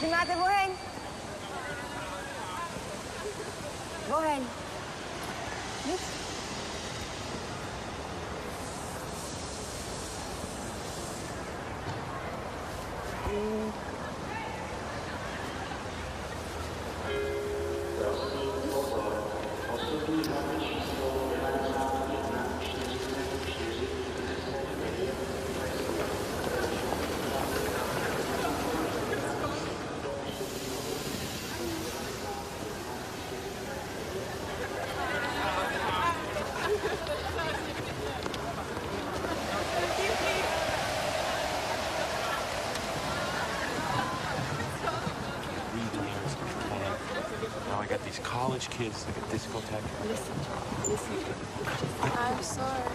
Renate, wohin? Wohin? Nichts? Now I got these college kids like a discotheque. Listen. I'm sorry.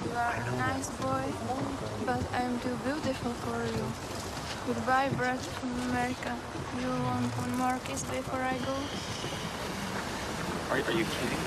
You are a nice boy, but I'm too beautiful for you. Goodbye, Brad from America. You want one more kiss before I go? Are you kidding?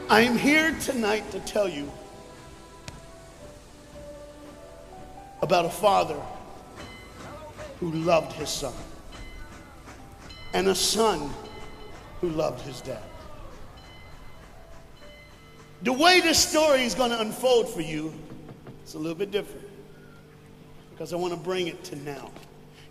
I'm here tonight to tell you about a father who loved his son and a son who loved his dad. The way this story is going to unfold for you is a little bit different because I want to bring it to now.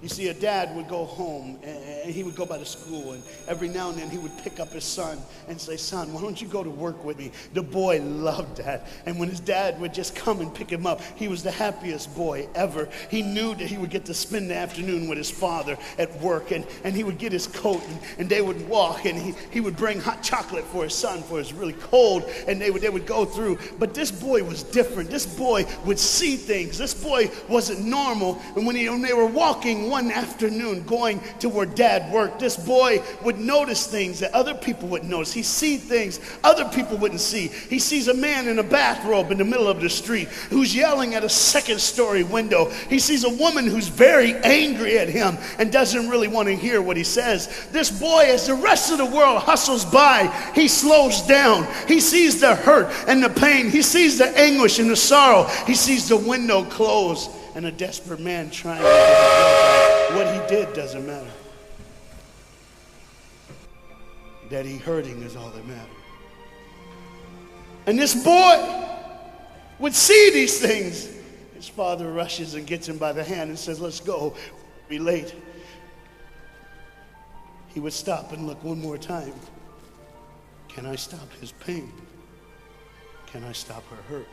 You see, a dad would go home and he would go by the school, and every now and then he would pick up his son and say, "Son, why don't you go to work with me?" The boy loved that. And when his dad would just come and pick him up, he was the happiest boy ever. He knew that he would get to spend the afternoon with his father at work, and he would get his coat and they would walk, and he would bring hot chocolate for his son, for it's really cold, and they would go through. But this boy was different. This boy would see things. This boy wasn't normal. And when they were walking one afternoon going to where dad worked, this boy would notice things that other people wouldn't notice. He see things other people wouldn't see. He sees a man in a bathrobe in the middle of the street who's yelling at a second-story window. He sees a woman who's very angry at him and doesn't really want to hear what he says. This boy, as the rest of the world hustles by, he slows down. He sees the hurt and the pain. He sees the anguish and the sorrow. He sees the window close and a desperate man trying to get it. What he did doesn't matter. That he hurting is all that matters. And this boy would see these things. His father rushes and gets him by the hand and says, "Let's go. We'll be late." He would stop and look one more time. Can I stop his pain? Can I stop her hurt?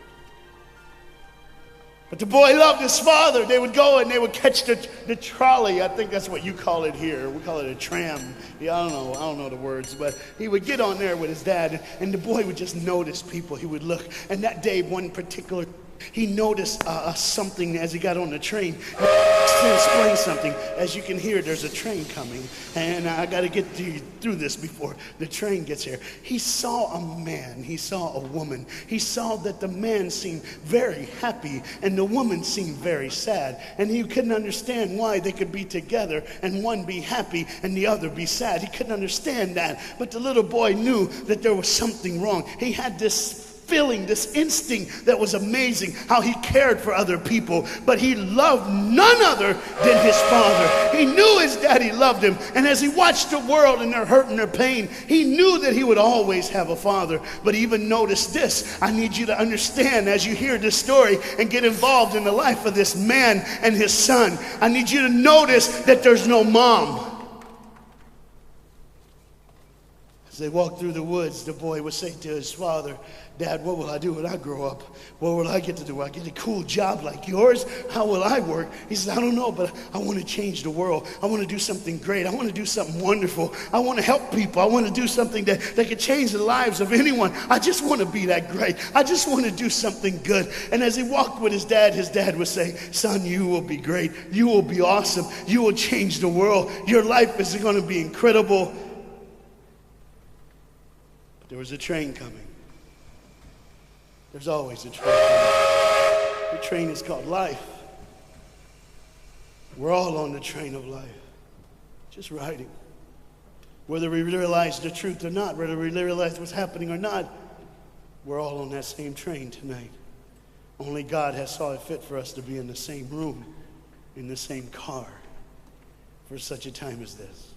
But the boy loved his father. They would go and they would catch the trolley. I think that's what you call it here. We call it a tram. Yeah, I don't know the words, but he would get on there with his dad, and the boy would just notice people. He would look, and that day, one particular, he noticed something as he got on the train. To explain something, as you can hear, there's a train coming, and I got to get through this before the train gets here. He saw a man, he saw a woman. He saw that the man seemed very happy and the woman seemed very sad, and he couldn't understand why they could be together and one be happy and the other be sad. He couldn't understand that, but the little boy knew that there was something wrong. He had this feeling, this instinct that was amazing, how he cared for other people, but he loved none other than his father. He knew his daddy loved him, and as he watched the world and their hurt and their pain, he knew that he would always have a father. But even notice this, I need you to understand as you hear this story and get involved in the life of this man and his son, I need you to notice that there's no mom. As they walked through the woods, the boy would say to his father, Dad, what will I do when I grow up? What will I get to do? Will I get a cool job like yours? How will I work? He says, I don't know, but I want to change the world. I want to do something great. I want to do something wonderful. I want to help people. I want to do something that could change the lives of anyone. I just want to be that great. I just want to do something good. And as he walked with his dad would say, son, you will be great. You will be awesome. You will change the world. Your life is going to be incredible. But there was a train coming. There's always a train coming. The train is called life. We're all on the train of life, just riding. Whether we realize the truth or not, whether we realize what's happening or not, we're all on that same train tonight. Only God has saw it fit for us to be in the same room, in the same car, for such a time as this.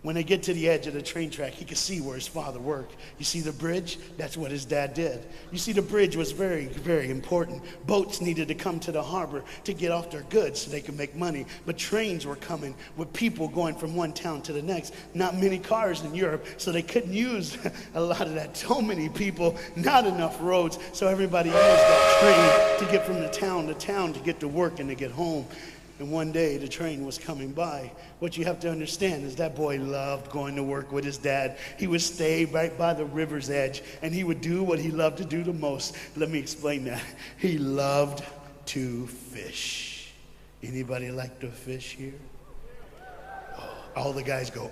When they get to the edge of the train track, he could see where his father worked. You see the bridge? That's what his dad did. You see, the bridge was very, very important. Boats needed to come to the harbor to get off their goods so they could make money. But trains were coming with people going from one town to the next. Not many cars in Europe, so they couldn't use a lot of that. So many people, not enough roads, so everybody used that train to get from the town to town to get to work and to get home. And one day the train was coming by. What you have to understand is that boy loved going to work with his dad. He would stay right by the river's edge, and he would do what he loved to do the most. Let me explain that. He loved to fish. Anybody like to fish here? Oh, all the guys go,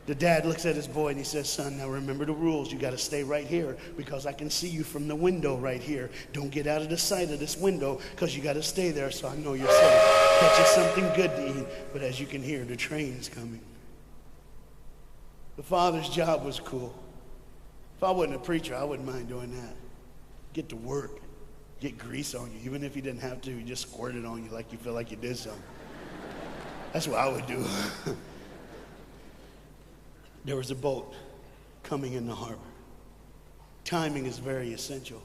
The dad looks at his boy and he says, son, now remember the rules. You got to stay right here because I can see you from the window right here. Don't get out of the sight of this window because you got to stay there so I know you're safe. Catch you something good to eat. But as you can hear, the train's coming. The father's job was cool. If I wasn't a preacher, I wouldn't mind doing that. Get to work. Get grease on you. Even if you didn't have to, you just squirt it on you like you feel like you did something. That's what I would do. There was a boat coming in the harbor. Timing is very essential.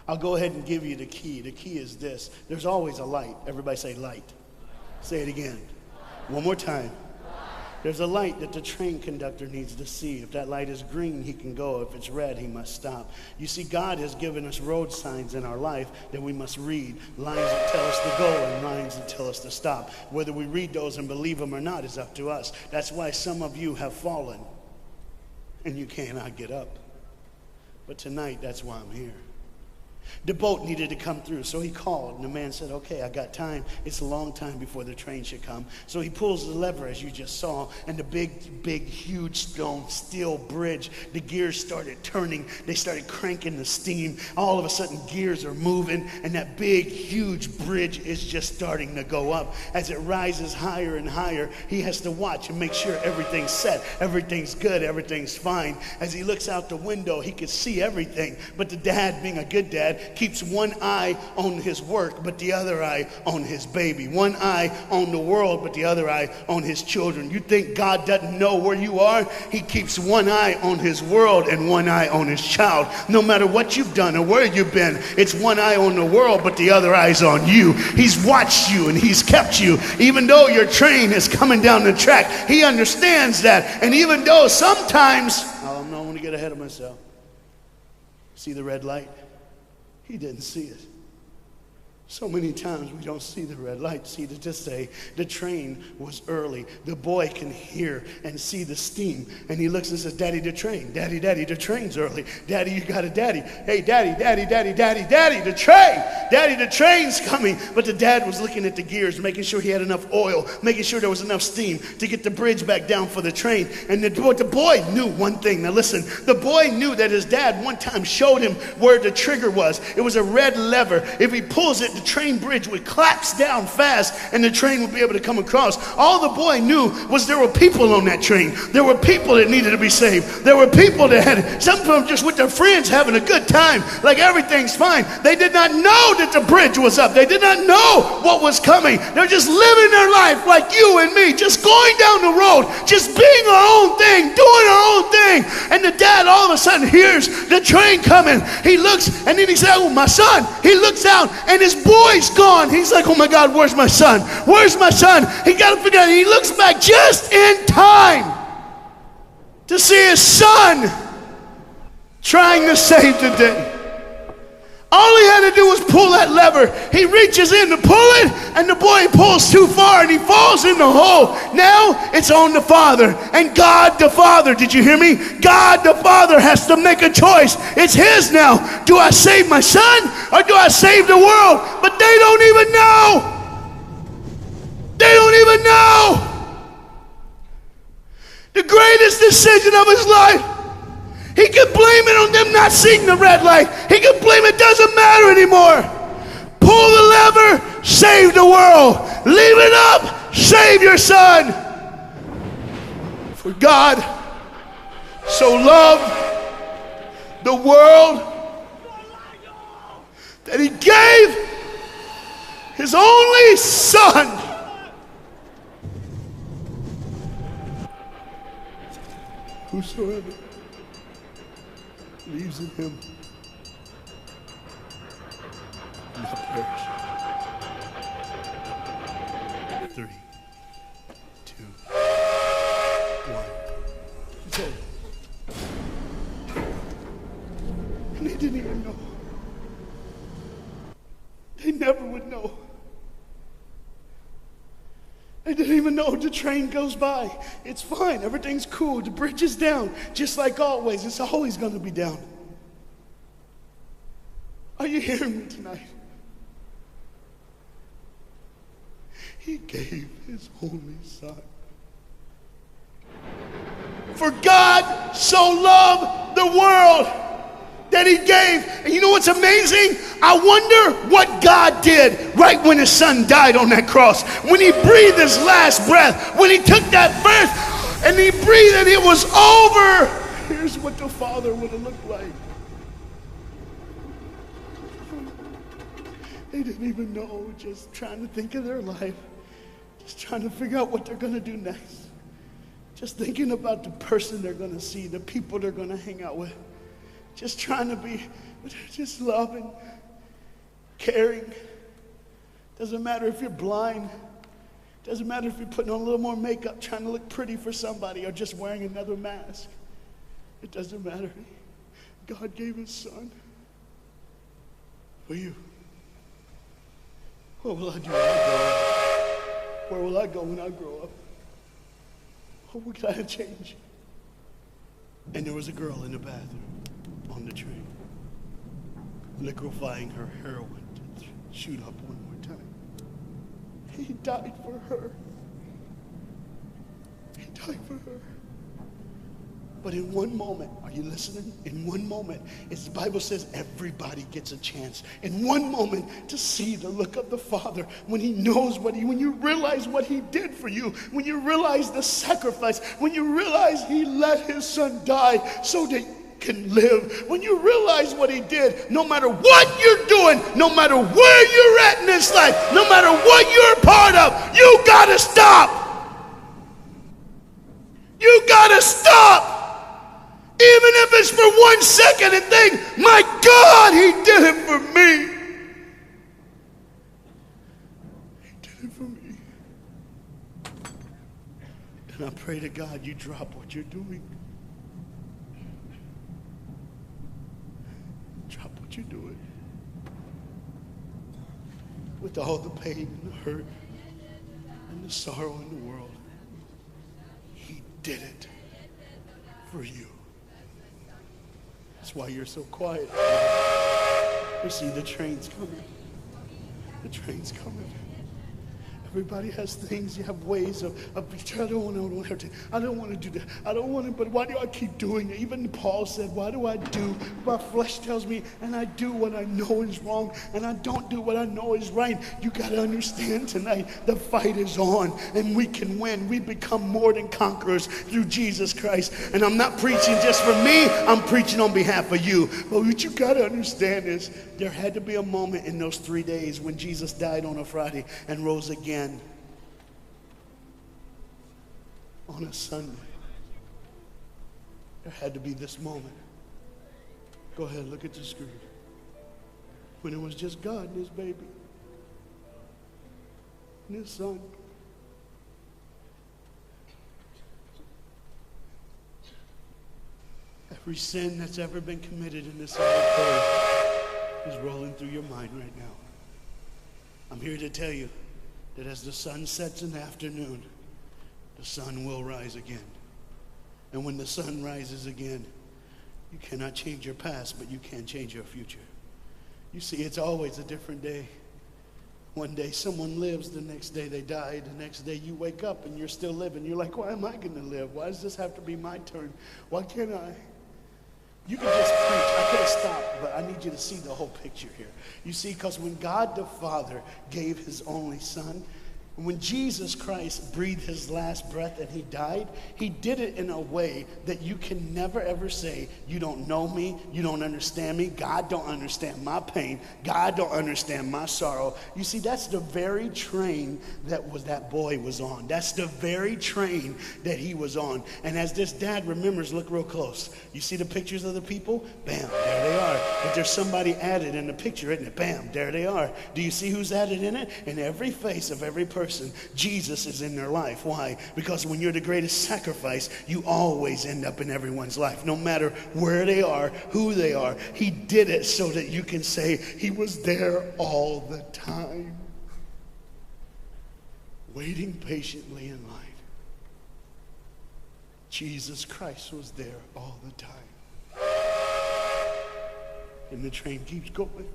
I'll go ahead and give you the key. The key is this. There's always a light. Everybody say light. Say it again. One more time. There's a light that the train conductor needs to see. If that light is green, he can go. If it's red, he must stop. You see, God has given us road signs in our life that we must read. Lines that tell us to go and lines that tell us to stop. Whether we read those and believe them or not is up to us. That's why some of you have fallen and you cannot get up. But tonight, that's why I'm here. The boat needed to come through, so he called, and the man said, okay, I got time. It's a long time before the train should come. So he pulls the lever, as you just saw, and the big, huge steel bridge, the gears started turning. They started cranking the steam. All of a sudden, gears are moving, and that big, huge bridge is just starting to go up. As it rises higher and higher, he has to watch and make sure everything's set, everything's good, everything's fine. As he looks out the window, he could see everything, but the dad, being a good dad, keeps one eye on his work, but the other eye on his baby. One eye on the world, but the other eye on his children. You think God doesn't know where you are? He keeps one eye on his world and one eye on his child. No matter what you've done or where you've been, it's one eye on the world, but the other eye's on you. He's watched you and he's kept you. Even though your train is coming down the track, he understands that. And even though sometimes, I don't want to get ahead of myself. See the red light? He didn't see it. So many times we don't see the red light. See, to just say the train was early. The boy can hear and see the steam. And he looks and says, Daddy, the train. Daddy, the train's early. Daddy, you got a daddy. Hey, Daddy, the train. Daddy, the train's coming. But the dad was looking at the gears, making sure he had enough oil, making sure there was enough steam to get the bridge back down for the train. And the boy knew one thing. Now listen, the boy knew that his dad one time showed him where the trigger was. It was a red lever. If he pulls it the train bridge would collapse down fast and the train would be able to come across. All the boy knew was there were people on that train. There were people that needed to be saved. There were people that had, some of them just with their friends having a good time, like everything's fine. They did not know that the bridge was up. They did not know what was coming. They're just living their life like you and me, just going down the road, just being our own thing, doing our own thing. And the dad all of a sudden hears the train coming. He looks and then he said, oh, my son. He looks out and his boy's gone. He's like, oh my God, where's my son? Where's my son? He got to figure out. He looks back just in time to see his son trying to save the day. All he had to do was pull that lever. He reaches in to pull it, and the boy pulls too far, and he falls in the hole. Now it's on the father. And God the Father, did you hear me? God the Father has to make a choice. It's his now. Do I save my son, or do I save the world? But they don't even know. They don't even know. The greatest decision of his life. He could blame it on them not seeing the red light. He could blame it doesn't matter anymore. Pull the lever, save the world. Leave it up, save your son. For God so loved the world that he gave his only son. Whosoever believes in him will not perish. 3, 2, 1. It's over. And they didn't even know. They never would know. They didn't even know. The train goes by. It's fine. Everything's cool. The bridge is down. Just like always. It's always going to be down. Are you hearing me tonight? He gave his only son. For God so loved the world that he gave. And you know what's amazing? I wonder what God did right when his son died on that cross. When he breathed his last breath. When he took that breath and he breathed and it was over. Here's what the Father would have looked like. They didn't even know, just trying to think of their life. Just trying to figure out what they're going to do next. Just thinking about the person they're going to see, the people they're going to hang out with. Just trying to be, just loving, caring. Doesn't matter if you're blind. Doesn't matter if you're putting on a little more makeup, trying to look pretty for somebody, or just wearing another mask. It doesn't matter. God gave his son for you. What will I do when I grow up? Where will I go when I grow up? What can I change? And there was a girl in the bathroom on the train, liquefying her heroin to shoot up one more time. He died for her. He died for her. But in one moment, are you listening? In one moment, as the Bible says, everybody gets a chance. In one moment to see the look of the Father when he knows when you realize what he did for you, when you realize the sacrifice, when you realize he let his son die so that you can live, when you realize what he did, no matter what you're doing, no matter where you're at in this life, no matter what you're a part of, you gotta stop. You gotta stop. Even if it's for 1 second and think, my God, he did it for me. He did it for me. And I pray to God you drop what you're doing. Drop what you're doing. With all the pain and the hurt and the sorrow in the world, he did it for you. That's why you're so quiet. You see, the train's coming. The train's coming. Everybody has things. You have ways of I don't want to. I don't want to do that. I don't want to, but why do I keep doing it? Even Paul said, why do I do? My flesh tells me, and I do what I know is wrong, and I don't do what I know is right. You got to understand tonight, the fight is on, and we can win. We become more than conquerors through Jesus Christ. And I'm not preaching just for me. I'm preaching on behalf of you. But what you got to understand is there had to be a moment in those 3 days when Jesus died on a Friday and rose again on a Sunday. There had to be this moment. Go ahead, look at the screen. When it was just God and his baby and his son. Every sin that's ever been committed in this earth is rolling through your mind right now. I'm here to tell you that as the sun sets in the afternoon, the sun will rise again. And when the sun rises again, you cannot change your past, but you can change your future. You see, it's always a different day. One day someone lives, the next day they die, the next day you wake up and you're still living. You're like, why am I going to live? Why does this have to be my turn? Why can't I? You can just preach. I could have stopped, but I need you to see the whole picture here. You see, because when God the Father gave his only son, when Jesus Christ breathed his last breath and he died, he did it in a way that you can never ever say, you don't know me, you don't understand me, God don't understand my pain, God don't understand my sorrow. You see, that's the very train that boy was on. That's the very train that he was on. And as this dad remembers, look real close. You see the pictures of the people? Bam, there they are. But there's somebody added in the picture, isn't it? Bam, there they are. Do you see who's added in it? In every face of every person, Jesus is in their life. Why? Because when you're the greatest sacrifice, you always end up in everyone's life, no matter where they are, who they are. He did it so that you can say he was there all the time, waiting patiently in line. Jesus Christ was there all the time. And the train keeps going.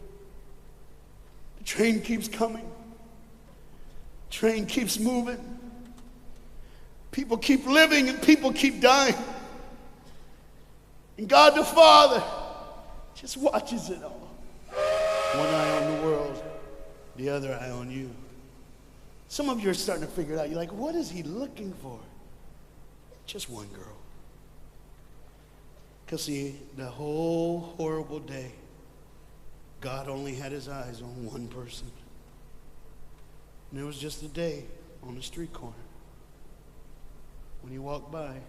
The train keeps coming. Train keeps moving. People keep living and people keep dying. And God the Father just watches it all. One eye on the world, the other eye on you. Some of you are starting to figure it out. You're like, what is he looking for? Just one girl. Because see, the whole horrible day, God only had his eyes on one person. And it was just a day on the street corner. When he walked by, he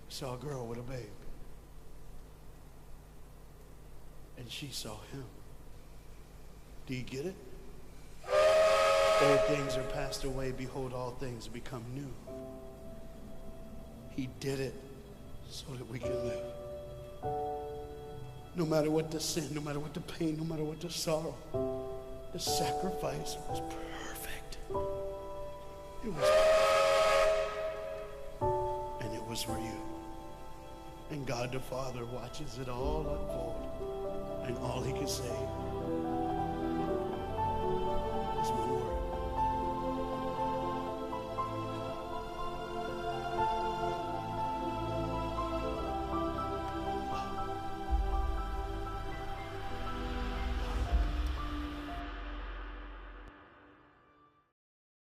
saw a girl with a babe. And she saw him. Do you get it? Old things are passed away. Behold, all things become new. He did it so that we can live. No matter what the sin, no matter what the pain, no matter what the sorrow, the sacrifice was perfect. It was perfect. And it was for you. And God the Father watches it all unfold. And all he can say